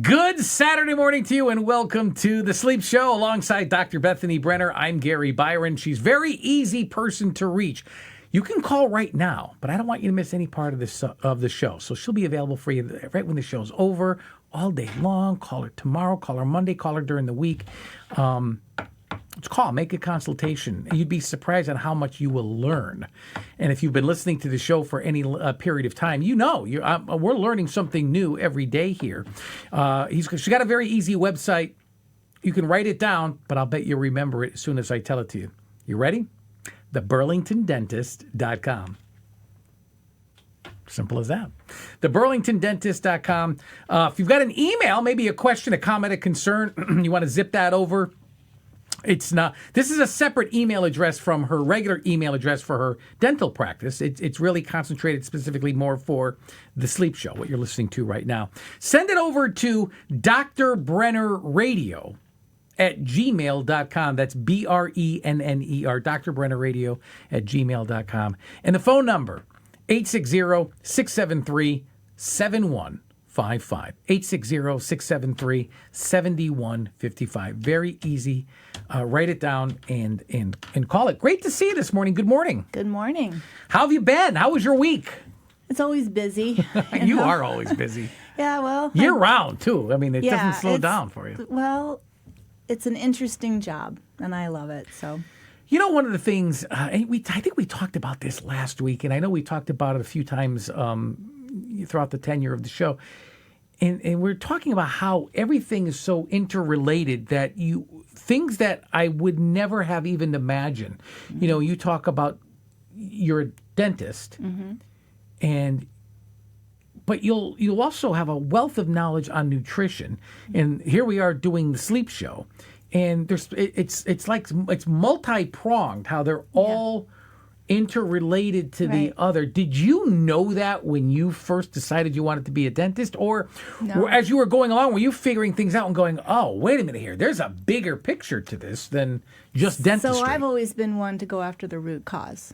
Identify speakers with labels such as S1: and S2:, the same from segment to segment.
S1: Good Saturday morning to you, and welcome to The Sleep Show alongside Dr. Bethaney Brenner. I'm Gary Byron. She's a very easy person to reach. You can call right now, but I don't want you to miss any part of the show. So she'll be available for you right when the show's over, all day long. Call her tomorrow, call her Monday, call her during the week. Just call, make a consultation. You'd be surprised at how much you will learn. And if you've been listening to the show for any period of time, you know we're learning something new every day here. She's got a very easy website. You can write it down, but I'll bet you'll remember it as soon as I tell it to you. You ready? TheBurlingtonDentist.com. Simple as that. TheBurlingtonDentist.com. If you've got an email, maybe a question, a comment, a concern, you want to zip that over. It's not. This is a separate email address from her regular email address for her dental practice. It's really concentrated specifically more for the sleep show, what you're listening to right now. Send it over to Dr. Brenner Radio at gmail.com. That's BRENNER, Dr. Brenner Radio at gmail.com. And the phone number, 860-673-7155. 860-673-7155. Very easy. Write it down and call it. Great to see you this morning. Good morning.
S2: Good morning.
S1: How have you been? How was your week?
S2: It's always busy.
S1: You are always busy.
S2: Yeah, well.
S1: Year round, too. I mean, it doesn't slow down for you.
S2: Well, it's an interesting job, and I love it. So.
S1: You know, one of the things, I think we talked about this last week, and I know we talked about it a few times throughout the tenure of the show. And we're talking about how everything is so interrelated that things that I would never have even imagined. Mm-hmm. You know, you talk about you're a dentist, mm-hmm. But you'll also have a wealth of knowledge on nutrition. And here we are doing the sleep show, and it's multi-pronged how they're all interrelated to the other. Did you know that when you first decided you wanted to be a dentist? Or as you were going along, were you figuring things out and going, oh, wait a minute here, there's a bigger picture to this than just dentistry?
S2: So I've always been one to go after the root cause.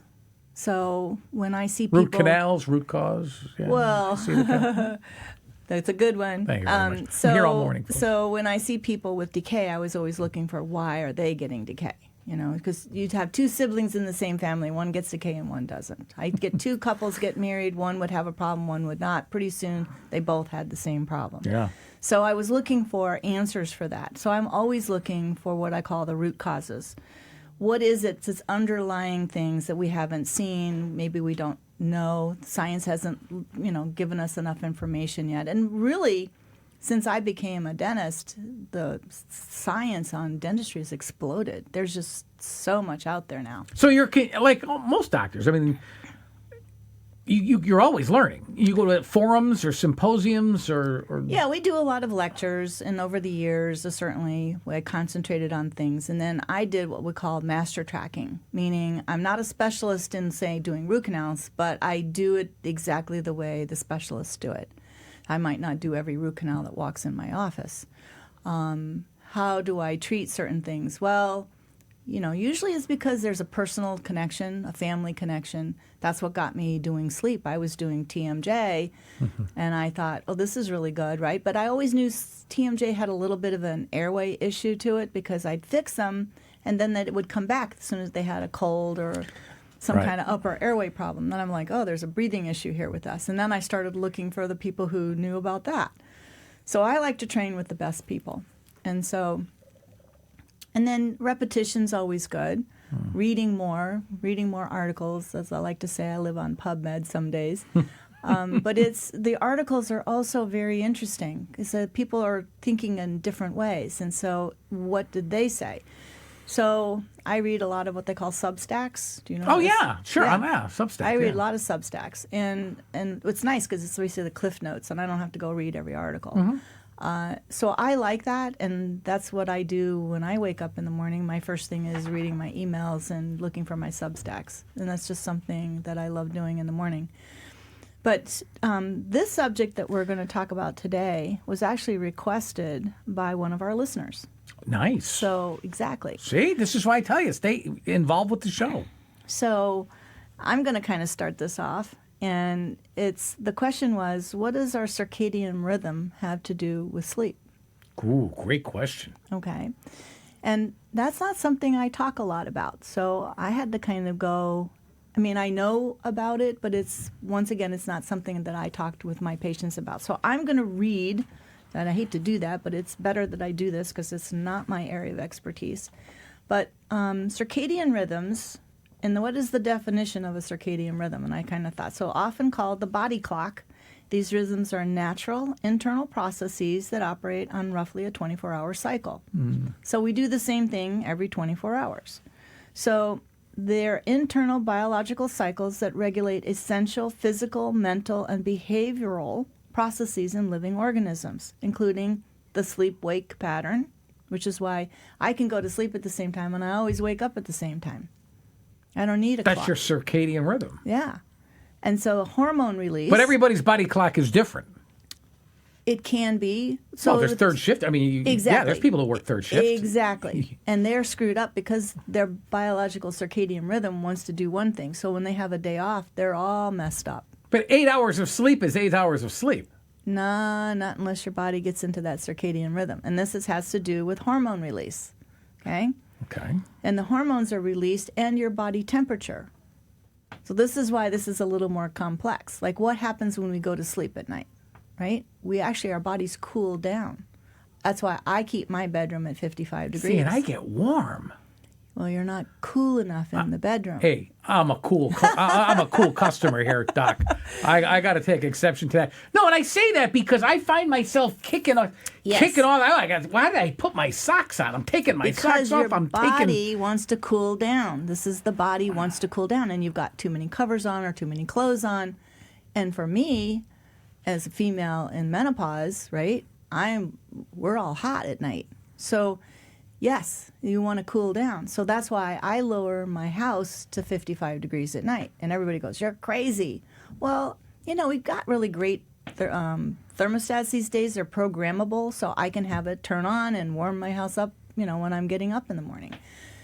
S2: So when I see people...
S1: Root canals, root cause? Yeah,
S2: well, that's a good one.
S1: Thank you very much. I'm here all morning, folks.
S2: So when I see people with decay, I was always looking for why are they getting decay? You know, because you'd have two siblings in the same family. One gets decay and one doesn't. I'd get two couples get married. One would have a problem, one would not. Pretty soon, they both had the same problem.
S1: Yeah.
S2: So I was looking for answers for that. So I'm always looking for what I call the root causes. What is it that's underlying things that we haven't seen? Maybe we don't know. Science hasn't, given us enough information yet. And really, since I became a dentist, the science on dentistry has exploded. There's just so much out there now.
S1: So you're like most doctors. I mean, you're always learning. You go to forums or symposiums or...
S2: Yeah, we do a lot of lectures, and over the years, certainly, I concentrated on things. And then I did what we call master tracking, meaning I'm not a specialist in, say, doing root canals, but I do it exactly the way the specialists do it. I might not do every root canal that walks in my office. How do I treat certain things? Well, usually it's because there's a personal connection, a family connection. That's what got me doing sleep. I was doing TMJ, and I thought, oh, this is really good, right? But I always knew TMJ had a little bit of an airway issue to it because I'd fix them, and then it would come back as soon as they had a cold or some kind of upper airway problem. Then I'm like, oh, there's a breathing issue here with us. And then I started looking for the people who knew about that. So I like to train with the best people. And then repetition's always good. Reading more articles. As I like to say, I live on PubMed some days. But the articles are also very interesting because people are thinking in different ways. And so what did they say? So I read a lot of what they call Substacks. Do you know? Oh,
S1: yeah, sure. Yeah. Substacks.
S2: I read a lot of Substacks. And it's nice because it's basically the Cliff Notes, and I don't have to go read every article. Mm-hmm. So I like that, and that's what I do when I wake up in the morning. My first thing is reading my emails and looking for my Substacks. And that's just something that I love doing in the morning. But this subject that we're going to talk about today was actually requested by one of our listeners.
S1: Nice.
S2: So, exactly.
S1: See, this is why I tell you, stay involved with the show.
S2: So, I'm going to kind of start this off. And the question was, what does our circadian rhythm have to do with sleep?
S1: Ooh, great question.
S2: Okay. And that's not something I talk a lot about. So I had to kind of go, I mean, I know about it, but once again, it's not something that I talked with my patients about. So I'm going to read, and I hate to do that, but it's better that I do this because it's not my area of expertise. But circadian rhythms, and what is the definition of a circadian rhythm? And I kind of thought, so often called the body clock, these rhythms are natural internal processes that operate on roughly a 24-hour cycle. So we do the same thing every 24 hours. So they're internal biological cycles that regulate essential physical, mental, and behavioral processes in living organisms, including the sleep-wake pattern, which is why I can go to sleep at the same time and I always wake up at the same time. I don't need a clock.
S1: That's your circadian rhythm.
S2: Yeah. And so hormone release.
S1: But everybody's body clock is different.
S2: It can be. So
S1: there's third shift. I mean,
S2: exactly.
S1: Yeah, there's people who work third shift.
S2: Exactly. And they're screwed up because their biological circadian rhythm wants to do one thing. So when they have a day off, they're all messed up.
S1: But 8 hours of sleep is 8 hours of sleep.
S2: Nah, not unless your body gets into that circadian rhythm. And this has to do with hormone release. Okay?
S1: Okay.
S2: And the hormones are released and your body temperature. So this is why this is a little more complex. Like what happens when we go to sleep at night, right? Our bodies cool down. That's why I keep my bedroom at 55 degrees.
S1: See, and I get warm.
S2: Well, you're not cool enough in the bedroom.
S1: Hey, I'm a cool customer here, Doc. I got to take exception to that. No, and I say that because I find myself kicking all. Why did I put my socks on? I'm taking my socks off.
S2: Because your body wants to cool down. This is the body wants to cool down, and you've got too many covers on or too many clothes on. And for me, as a female in menopause, right? We're all hot at night, so. Yes, you want to cool down. So that's why I lower my house to 55 degrees at night. And everybody goes, you're crazy. Well, we've got really great thermostats these days. They're programmable, so I can have it turn on and warm my house up, when I'm getting up in the morning.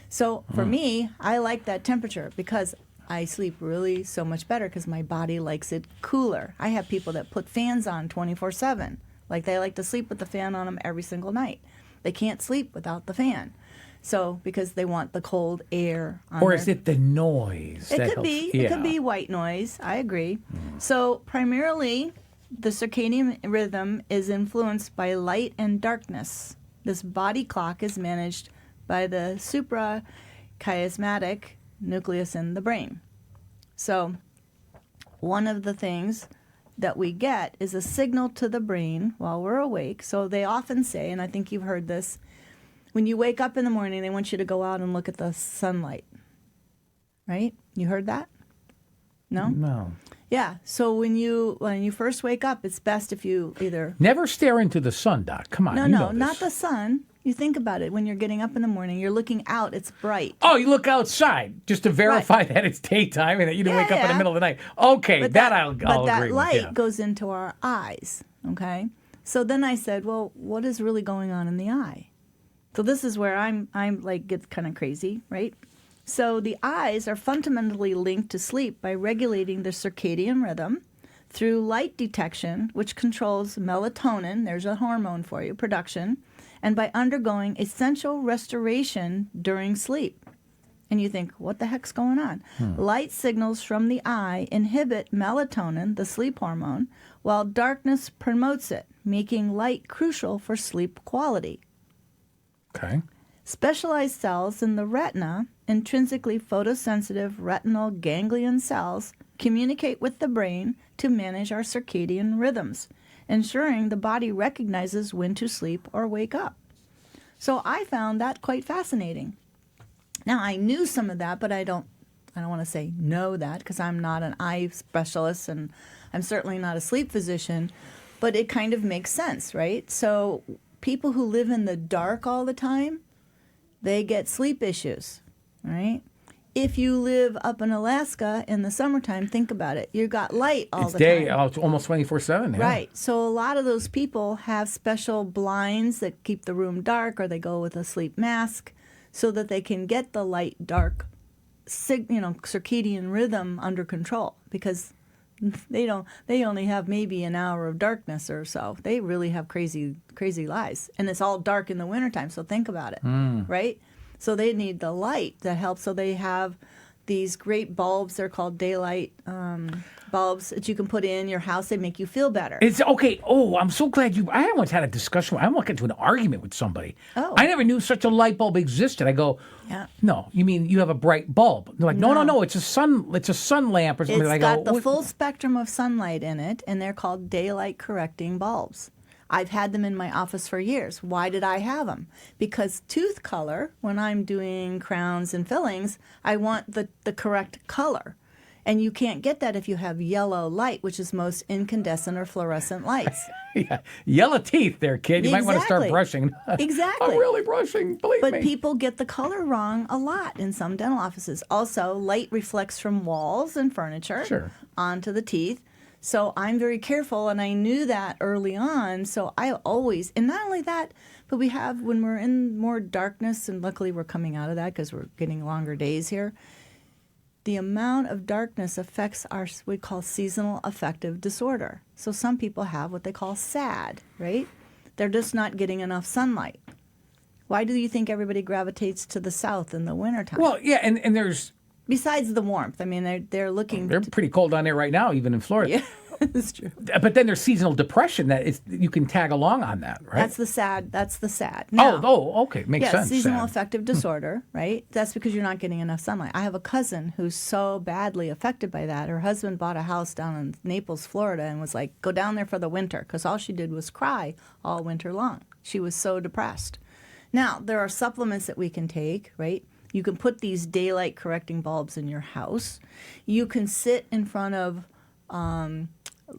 S2: So for me, I like that temperature because I sleep really so much better because my body likes it cooler. I have people that put fans on 24/7. Like they like to sleep with the fan on them every single night. They can't sleep without the fan. So, because they want the cold air on
S1: Or is it the noise?
S2: It could be. Yeah. It could be white noise. I agree. So, primarily, the circadian rhythm is influenced by light and darkness. This body clock is managed by the suprachiasmatic nucleus in the brain. So, one of the things that we get is a signal to the brain while we're awake. So they often say, and I think you've heard this, when you wake up in the morning, they want you to go out and look at the sunlight. Right? You heard that? No?
S1: No.
S2: Yeah. So when you first wake up, it's best if you either...
S1: Never stare into the sun, Doc. Come on.
S2: No, not the sun. You think about it. When you're getting up in the morning, you're looking out. It's bright.
S1: Oh, you look outside just to verify that it's daytime and that you didn't wake up in the middle of the night. Okay, I'll agree with.
S2: But that light goes into our eyes, okay? So then I said, well, what is really going on in the eye? So this is where I'm like, gets kind of crazy, right? So the eyes are fundamentally linked to sleep by regulating the circadian rhythm through light detection, which controls melatonin, there's a hormone for you, production, and by undergoing essential restoration during sleep. And you think, what the heck's going on? Light signals from the eye inhibit melatonin, the sleep hormone, while darkness promotes it, making light crucial for sleep quality.
S1: Okay.
S2: Specialized cells in the retina, intrinsically photosensitive retinal ganglion cells, communicate with the brain to manage our circadian rhythms, ensuring the body recognizes when to sleep or wake up. So I found that quite fascinating. Now, I knew some of that, but I don't want to say know that because I'm not an eye specialist and I'm certainly not a sleep physician, but it kind of makes sense, right? So people who live in the dark all the time, they get sleep issues, right? If you live up in Alaska in the summertime, think about it. You've got light all the time.
S1: It's almost 24/7. Yeah.
S2: Right. So a lot of those people have special blinds that keep the room dark, or they go with a sleep mask so that they can get the light-dark circadian rhythm under control, because They only have maybe an hour of darkness or so. They really have crazy lives. And it's all dark in the wintertime, so think about it, right? So they need the light that helps. So they have these great bulbs. They're called daylight bulbs that you can put in your house. They make you feel better.
S1: It's okay. Oh, I'm so glad I once had a discussion. I almost got into an argument with somebody.
S2: Oh.
S1: I never knew such a light bulb existed. I go,
S2: Yeah.
S1: no, you mean you have a bright bulb? They're like, no, it's a sun lamp or something.
S2: It's
S1: I
S2: got
S1: go,
S2: the full spectrum of sunlight in it, and they're called daylight correcting bulbs. I've had them in my office for years. Why did I have them? Because tooth color, when I'm doing crowns and fillings, I want the correct color. And you can't get that if you have yellow light, which is most incandescent or fluorescent lights.
S1: Yeah. Yellow teeth there, kid. You might want to start brushing.
S2: Exactly.
S1: I'm really brushing, believe me.
S2: But people get the color wrong a lot in some dental offices. Also, light reflects from walls and furniture onto the teeth. So I'm very careful, and I knew that early on. So I always, and not only that, but we have, when we're in more darkness, and luckily we're coming out of that because we're getting longer days here, the amount of darkness affects our, what we call seasonal affective disorder. So some people have what they call SAD, right? They're just not getting enough sunlight. Why do you think everybody gravitates to the south in the wintertime?
S1: Well, yeah, and there's...
S2: Besides the warmth. I mean, they're looking...
S1: They're pretty cold down there right now, even in Florida.
S2: Yeah, that's true.
S1: But then there's seasonal depression that you can tag along on that, right?
S2: That's the SAD. Now,
S1: Okay. Makes sense.
S2: Seasonal
S1: SAD.
S2: affective disorder, right? That's because you're not getting enough sunlight. I have a cousin who's so badly affected by that. Her husband bought a house down in Naples, Florida, and was like, go down there for the winter, because all she did was cry all winter long. She was so depressed. Now, there are supplements that we can take, right? You can put these daylight correcting bulbs in your house. You can sit in front of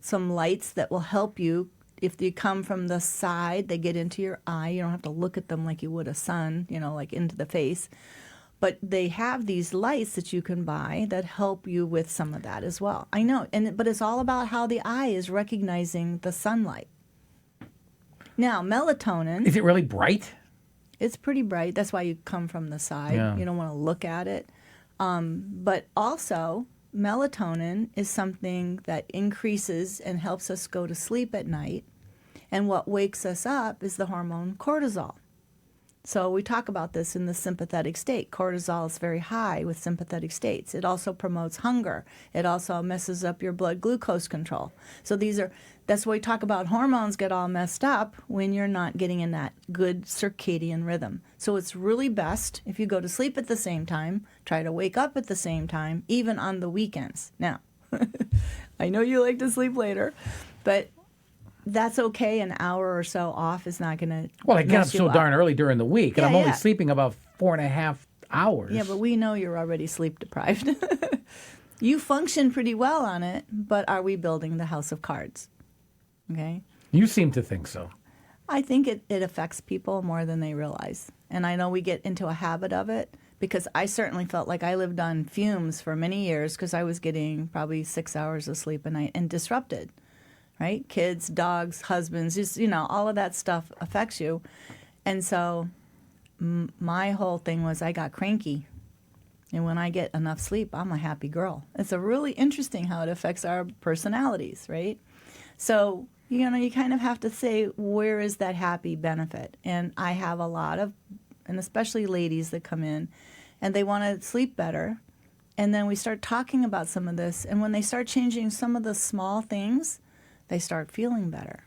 S2: some lights that will help you. If they come from the side, they get into your eye. You don't have to look at them like you would a sun, like into the face. But they have these lights that you can buy that help you with some of that as well. I know, but it's all about how the eye is recognizing the sunlight. Now, melatonin...
S1: Is it really bright?
S2: It's pretty bright. That's why you come from the side.
S1: Yeah.
S2: You don't want to look at it. But also, melatonin is something that increases and helps us go to sleep at night. And what wakes us up is the hormone cortisol. So we talk about this in the sympathetic state. Cortisol is very high with sympathetic states. It also promotes hunger. It also messes up your blood glucose control. So that's why we talk about hormones get all messed up when you're not getting in that good circadian rhythm. So it's really best if you go to sleep at the same time, try to wake up at the same time, even on the weekends. Now, I know you like to sleep later, but that's okay. An hour or so off is not going to.
S1: Well, I get up so darn early during the week, and I'm only sleeping about 4.5 hours.
S2: Yeah, but we know you're already sleep deprived. You function pretty well on it, but are we building the house of cards? Okay.
S1: You seem to think so.
S2: I think it affects people more than they realize. And I know we get into a habit of it because I certainly felt like I lived on fumes for many years because I was getting probably 6 hours of sleep a night and disrupted. Right? Kids, dogs, husbands, just, all of that stuff affects you. And so my whole thing was I got cranky. And when I get enough sleep, I'm a happy girl. It's a really interesting how it affects our personalities, right? So, you kind of have to say, where is that happy benefit? And I have a lot of, and especially ladies that come in, and they want to sleep better. And then we start talking about some of this. And when they start changing some of the small things, they start feeling better.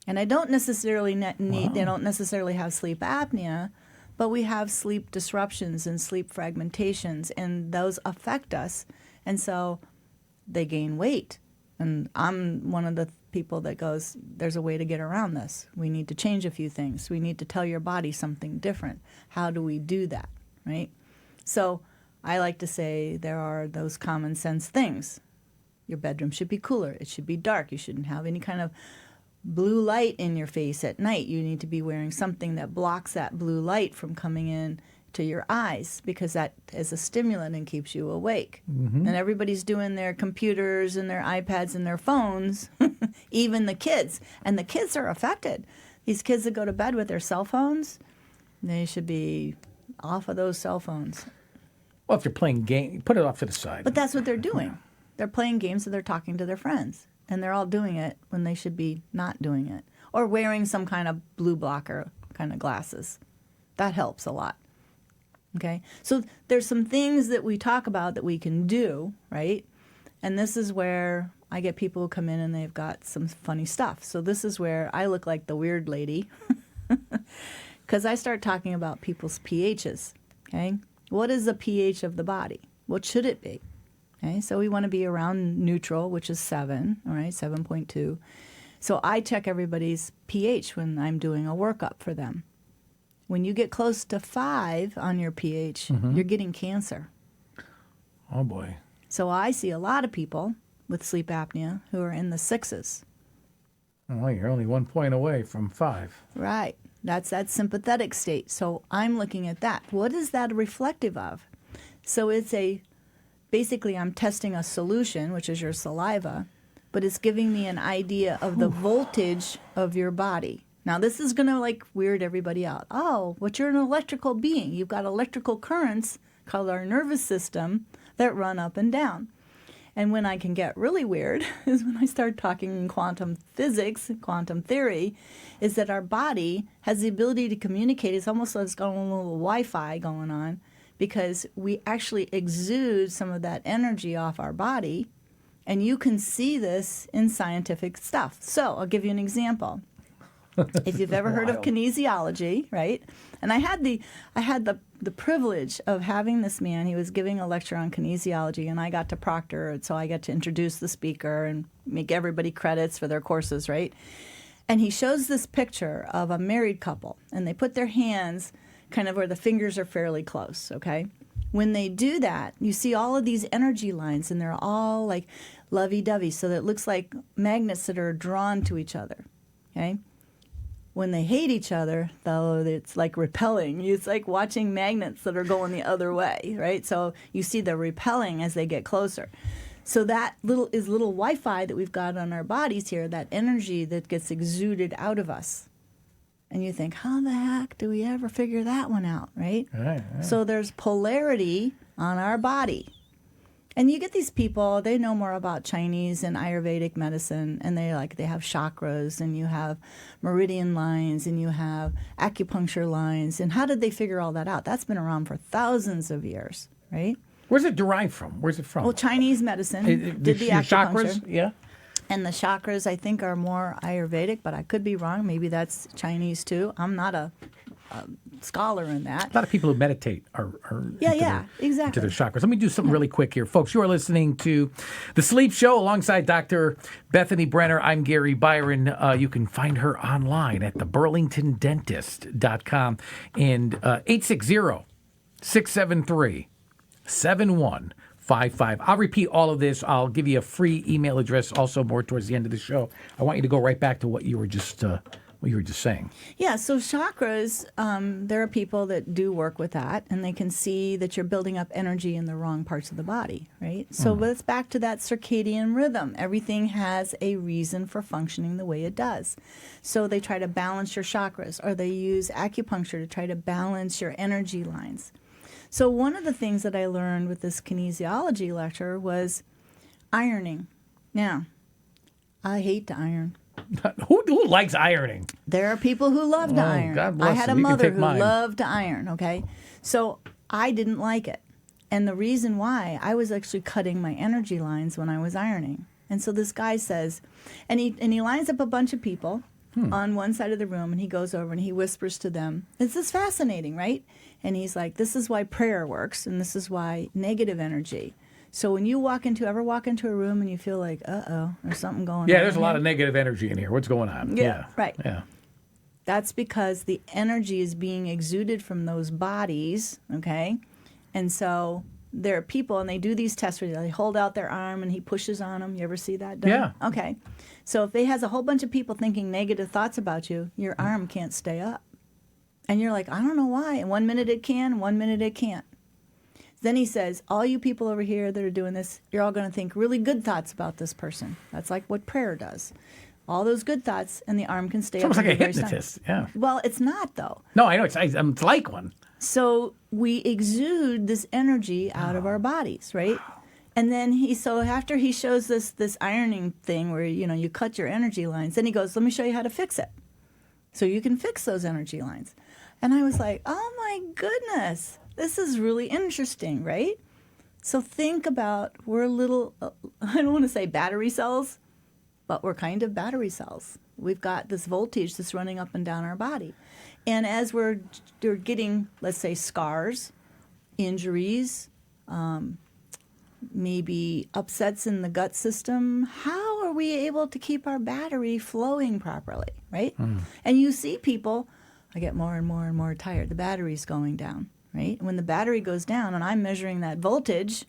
S2: And I don't necessarily they don't necessarily have sleep apnea, but we have sleep disruptions and sleep fragmentations, and those affect us. And so they gain weight. And I'm one of the people that goes, there's a way to get around this. We need to change a few things. We need to tell your body something different. How do we do that, right? So I like to say there are those common sense things. Your bedroom should be cooler. It should be dark. You shouldn't have any kind of blue light in your face at night. You need to be wearing something that blocks that blue light from coming in to your eyes because that is a stimulant and keeps you awake. Mm-hmm. And everybody's doing their computers and their iPads and their phones, even the kids. And the kids are affected. These kids that go to bed with their cell phones, they should be off of those cell phones.
S1: Well, if you're playing game, put it off to the side.
S2: But that's what they're doing. They're playing games and they're talking to their friends. And they're all doing it when they should be not doing it. Or wearing some kind of blue blocker kind of glasses. That helps a lot. Okay? So there's some things that we talk about that we can do, right? And this is where I get people who come in and they've got some funny stuff. So this is where I look like the weird lady. Because I start talking about people's pHs. Okay? What is the pH of the body? What should it be? Okay? So we want to be around neutral, which is 7, all right, 7.2. So I check everybody's pH when I'm doing a workup for them. When you get close to 5 on your pH, you're getting cancer.
S1: Oh, boy.
S2: So I see a lot of people with sleep apnea who are in the 6s.
S1: Well, you're only 1 point away from 5.
S2: Right. That's that sympathetic state. So I'm looking at that. What is that reflective of? So it's basically I'm testing a solution, which is your saliva, but it's giving me an idea of the voltage of your body. Now, this is going to weird everybody out. Oh, but you're an electrical being. You've got electrical currents called our nervous system that run up and down. And when I can get really weird is when I start talking in quantum physics, quantum theory, is that our body has the ability to communicate. It's almost like it's got a little Wi-Fi going on because we actually exude some of that energy off our body. And you can see this in scientific stuff. So I'll give you an example. If you've ever heard of kinesiology, right? And I had the privilege of having this man. He was giving a lecture on kinesiology, and I got to proctor it, so I got to introduce the speaker and make everybody credits for their courses, right? And he shows this picture of a married couple, and they put their hands kind of where the fingers are fairly close, okay? When they do that, you see all of these energy lines, and they're all like lovey-dovey, so that it looks like magnets that are drawn to each other, okay? When they hate each other, though, it's like repelling. It's like watching magnets that are going the other way, right? So you see the repelling as they get closer. So that little Wi-Fi that we've got on our bodies here, that energy that gets exuded out of us. And you think, how the heck do we ever figure that one out, right?
S1: Right.
S2: So there's polarity on our body. And you get these people, they know more about Chinese and Ayurvedic medicine, and they have chakras, and you have meridian lines, and you have acupuncture lines. And how did they figure all that out? That's been around for thousands of years, right?
S1: Where's it derived from? Where's it from?
S2: Well, Chinese medicine did the acupuncture.
S1: Chakras, yeah.
S2: And the chakras, I think, are more Ayurvedic, but I could be wrong. Maybe that's Chinese, too. I'm not a scholar in that.
S1: A lot of people who meditate are
S2: exactly.
S1: into their chakras. Let me do something really quick here. Folks, you are listening to The Sleep Show alongside Dr. Bethaney Brenner. I'm Gary Byron. You can find her online at theburlingtondentist.com and 860-673-7155. I'll repeat all of this. I'll give you a free email address also more towards the end of the show. I want you to go right back to what you were just saying.
S2: Yeah, so chakras, there are people that do work with that, and they can see that you're building up energy in the wrong parts of the body, right? So but it's back to that circadian rhythm. Everything has a reason for functioning the way it does. So they try to balance your chakras, or they use acupuncture to try to balance your energy lines. So one of the things that I learned with this kinesiology lecture was ironing. Now, I hate to iron.
S1: Who likes ironing?
S2: There are people who love to iron.
S1: God bless
S2: I had a
S1: them. You can
S2: mother
S1: take
S2: who
S1: mine.
S2: loved to iron, okay? So I didn't like it. And the reason why, I was actually cutting my energy lines when I was ironing. And so this guy says, and he lines up a bunch of people on one side of the room, and he goes over and he whispers to them. This is fascinating, right? And he's like, this is why prayer works, and this is why negative energy. So when you ever walk into a room and you feel like, there's something going on.
S1: Yeah, there's a lot of negative energy in here. What's going on?
S2: Yeah, right.
S1: Yeah.
S2: That's because the energy is being exuded from those bodies, okay? And so there are people, and they do these tests where they hold out their arm and he pushes on them. You ever see that done?
S1: Yeah.
S2: Okay. So if he has a whole bunch of people thinking negative thoughts about you, your arm can't stay up. And you're like, I don't know why. And 1 minute it can, 1 minute it can't. Then he says, all you people over here that are doing this, you're all going to think really good thoughts about this person. That's like what prayer does. All those good thoughts, and the arm can stay up.
S1: It's almost like a
S2: very
S1: hypnotist. Yeah.
S2: Well, it's not, though.
S1: No, I know. It's like one.
S2: So we exude this energy out of our bodies, right? And then after he shows this ironing thing where, you cut your energy lines, then he goes, let me show you how to fix it. So you can fix those energy lines. And I was like, oh my goodness, this is really interesting, right? So think about, we're little, I don't want to say battery cells, but we're kind of battery cells. We've got this voltage that's running up and down our body. And as we're getting, let's say, scars, injuries, maybe upsets in the gut system, how are we able to keep our battery flowing properly, right? And you see people, I get more and more and more tired. The battery's going down, right? When the battery goes down and I'm measuring that voltage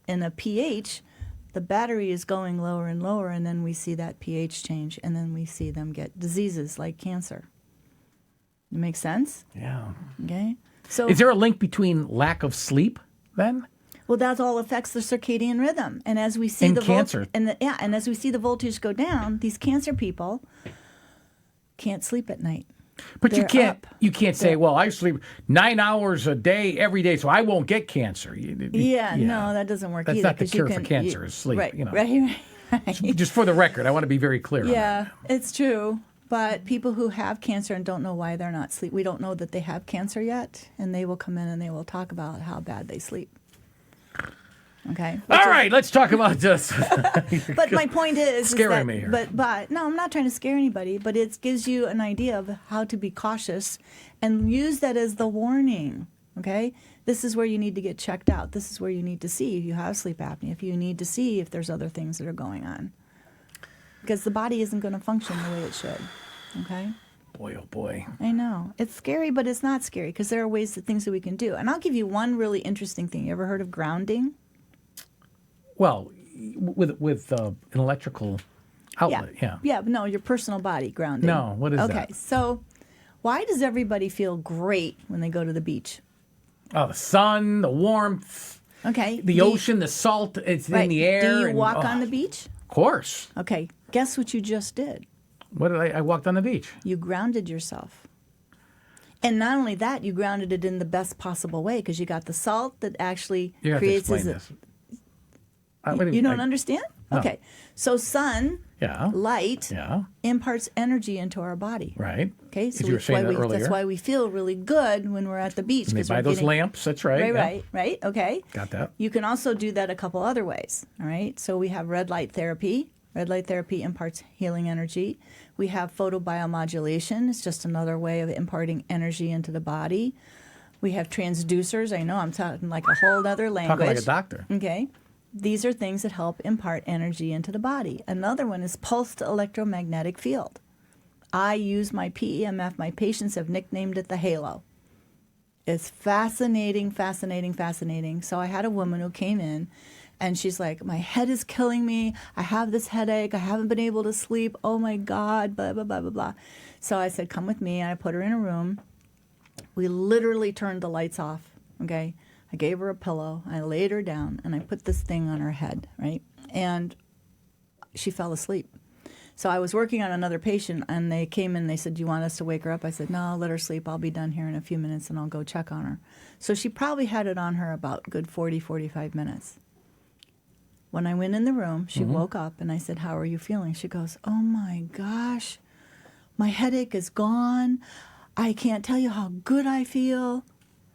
S2: in a pH, the battery is going lower and lower, and then we see that pH change, and then we see them get diseases like cancer. It makes sense?
S1: Yeah.
S2: Okay. So
S1: is there a link between lack of sleep then?
S2: Well, that all affects the circadian rhythm, and as we see
S1: cancer,
S2: and as we see the voltage go down, these cancer people can't sleep at night.
S1: But
S2: They're
S1: you can't say, well, I sleep 9 hours a day every day, so I won't get cancer.
S2: No, that doesn't work
S1: That's
S2: either.
S1: not the cure for cancer, is sleep.
S2: Right.
S1: Just for the record, I want to be very clear on that.
S2: Yeah, it's true. But people who have cancer and don't know why they're not sleep, we don't know that they have cancer yet, and they will come in and they will talk about how bad they sleep. Okay.
S1: All right, let's talk about this.
S2: But my point is
S1: scaring me here.
S2: But no, I'm not trying to scare anybody. But it gives you an idea of how to be cautious, and use that as the warning. Okay, this is where you need to get checked out. This is where you need to see if you have sleep apnea. If you need to see if there's other things that are going on, because the body isn't going to function the way it should. Okay.
S1: Boy, oh boy.
S2: I know. It's scary, but it's not scary because there are things that we can do. And I'll give you one really interesting thing. You ever heard of grounding?
S1: Well, with an electrical outlet, yeah.
S2: Yeah, but no, your personal body grounding.
S1: No, what is that?
S2: Okay, so why does everybody feel great when they go to the beach?
S1: Oh, the sun, the warmth,
S2: Okay.
S1: the ocean, the salt, it's in the air.
S2: Do you walk on the beach?
S1: Of course.
S2: Okay, guess what you just did?
S1: What did I walked on the beach.
S2: You grounded yourself. And not only that, you grounded it in the best possible way because you got the salt that actually
S1: You have to
S2: creates
S1: explain this.
S2: You don't understand?
S1: No.
S2: Okay. So sun,
S1: Yeah.
S2: light,
S1: Yeah.
S2: imparts energy into our body.
S1: Right.
S2: Okay,
S1: As you were saying that earlier.
S2: that's why we feel really good when we're at the beach.
S1: And they
S2: 'cause
S1: buy
S2: we're
S1: those
S2: getting-
S1: lamps. That's right. yeah.
S2: Right. Okay.
S1: Got that.
S2: You can also do that a couple other ways. All right. So we have red light therapy. Red light therapy imparts healing energy. We have photobiomodulation. It's just another way of imparting energy into the body. We have transducers. I know I'm talking like a whole other language.
S1: Talking like a doctor.
S2: Okay. These are things that help impart energy into the body. Another one is pulsed electromagnetic field. I use my PEMF. My patients have nicknamed it the halo. It's fascinating. So I had a woman who came in, and she's like, my head is killing me. I have this headache. I haven't been able to sleep. Oh, my God, blah, blah, blah, blah, blah. So I said, come with me, and I put her in a room. We literally turned the lights off, okay? I gave her a pillow. I laid her down, and I put this thing on her head, right? And she fell asleep. So I was working on another patient, and they came in. They said, do you want us to wake her up? I said, no, let her sleep. I'll be done here in a few minutes, and I'll go check on her. So she probably had it on her about good 40, 45 minutes. When I went in the room, she woke up, and I said, how are you feeling? She goes, oh, my gosh, my headache is gone. I can't tell you how good I feel,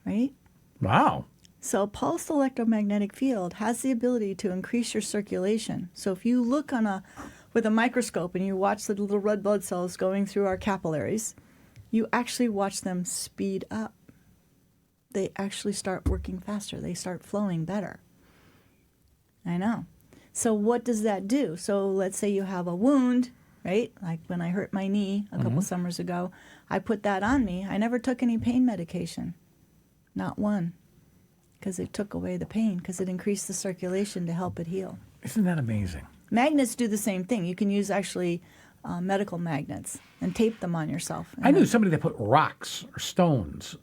S2: right?
S1: Wow.
S2: So pulsed electromagnetic field has the ability to increase your circulation. So if you look with a microscope and you watch the little red blood cells going through our capillaries, you actually watch them speed up. They actually start working faster. They start flowing better. I know. So what does that do? So let's say you have a wound, right? Like when I hurt my knee a couple summers ago, I put that on me. I never took any pain medication. Not one. Because it took away the pain, because it increased the circulation to help it heal.
S1: Isn't that amazing?
S2: Magnets do the same thing. You can use actually medical magnets and tape them on yourself.
S1: I knew somebody that put rocks or stones.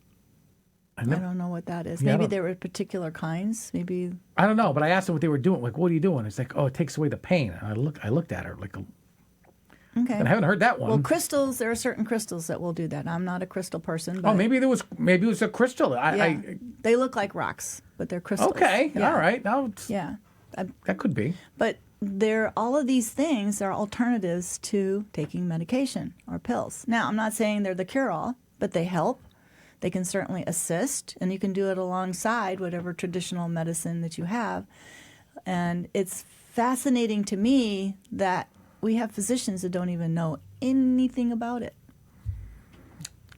S2: I don't know what that is.
S1: Yeah,
S2: Maybe there were particular kinds. Maybe.
S1: I don't know, but I asked them what they were doing. Like, what are you doing? It's like, oh, it takes away the pain. And I looked at her like,
S2: Okay.
S1: and I haven't heard that one.
S2: Well, crystals. There are certain crystals that will do that. I'm not a crystal person. But
S1: oh, maybe it was a crystal.
S2: they look like rocks, but they're crystals.
S1: Okay,
S2: Yeah.
S1: all right. Now
S2: Yeah.
S1: That could be.
S2: But all of these things are alternatives to taking medication or pills. Now, I'm not saying they're the cure-all, but they help. They can certainly assist, and you can do it alongside whatever traditional medicine that you have. And it's fascinating to me that we have physicians that don't even know anything about it.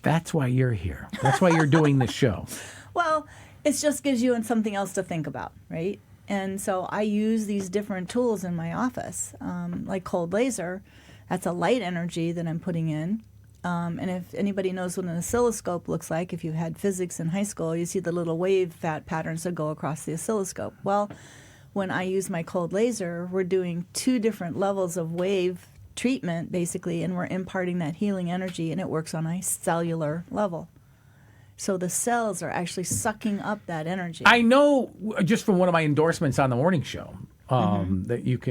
S1: That's why you're here. That's why you're doing this show.
S2: Well, it just gives you something else to think about, right? And so I use these different tools in my office, like cold laser. That's a light energy that I'm putting in. And if anybody knows what an oscilloscope looks like, if you had physics in high school, you see the little wave patterns that go across the oscilloscope. Well, when I use my cold laser, we're doing 2 different levels of wave treatment, basically, and we're imparting that healing energy, and it works on a cellular level. So the cells are actually sucking up that energy.
S1: I know just from one of my endorsements on the morning show that if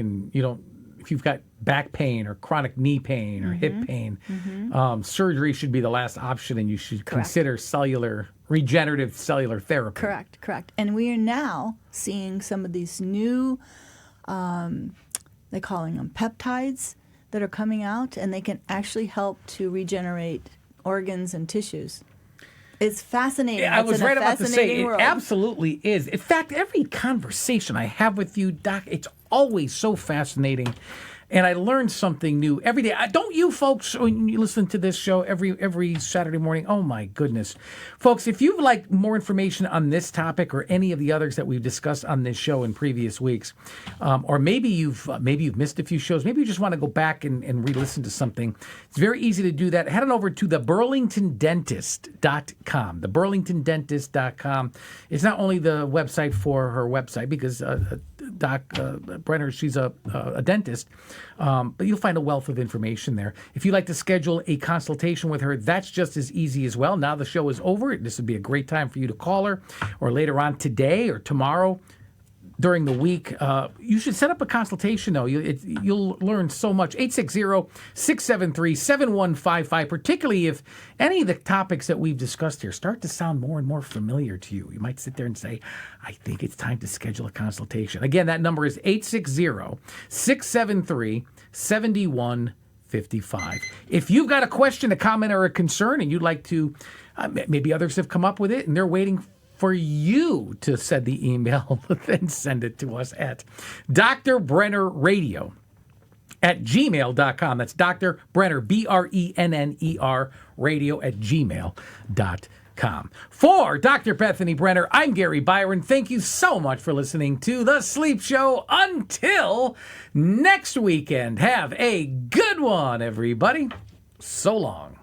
S1: you've got back pain or chronic knee pain or hip pain, surgery should be the last option, and you should consider regenerative cellular therapy.
S2: Correct. And we are now seeing some of these new, they're calling them peptides, that are coming out, and they can actually help to regenerate organs and tissues. It's fascinating.
S1: I was right about to say,
S2: world.
S1: It absolutely is. In fact, every conversation I have with you, Doc, it's always so fascinating. And I learn something new every day. Don't you folks, when you listen to this show every Saturday morning? Oh, my goodness. Folks, if you'd like more information on this topic or any of the others that we've discussed on this show in previous weeks, or maybe you've missed a few shows, maybe you just want to go back and re-listen to something, it's very easy to do that. Head on over to theburlingtondentist.com. Theburlingtondentist.com. It's not only the website for her website, because Doc Brenner, she's a dentist, but you'll find a wealth of information there. If you'd like to schedule a consultation with her, that's just as easy as well. Now the show is over. This would be a great time for you to call her, or later on today or tomorrow during the week. You should set up a consultation, though. You'll learn so much. 860-673-7155, particularly if any of the topics that we've discussed here start to sound more and more familiar to you. You might sit there and say, I think it's time to schedule a consultation. Again, that number is 860-673-7155. If you've got a question, a comment, or a concern, and you'd like to, maybe others have come up with it, and they're waiting for you to send the email, then send it to us at drbrennerradio@gmail.com. That's Dr. Brenner, BRENNER, radio@gmail.com. For Dr. Bethaney Brenner, I'm Gary Byron. Thank you so much for listening to The Sleep Show. Until next weekend, have a good one, everybody. So long.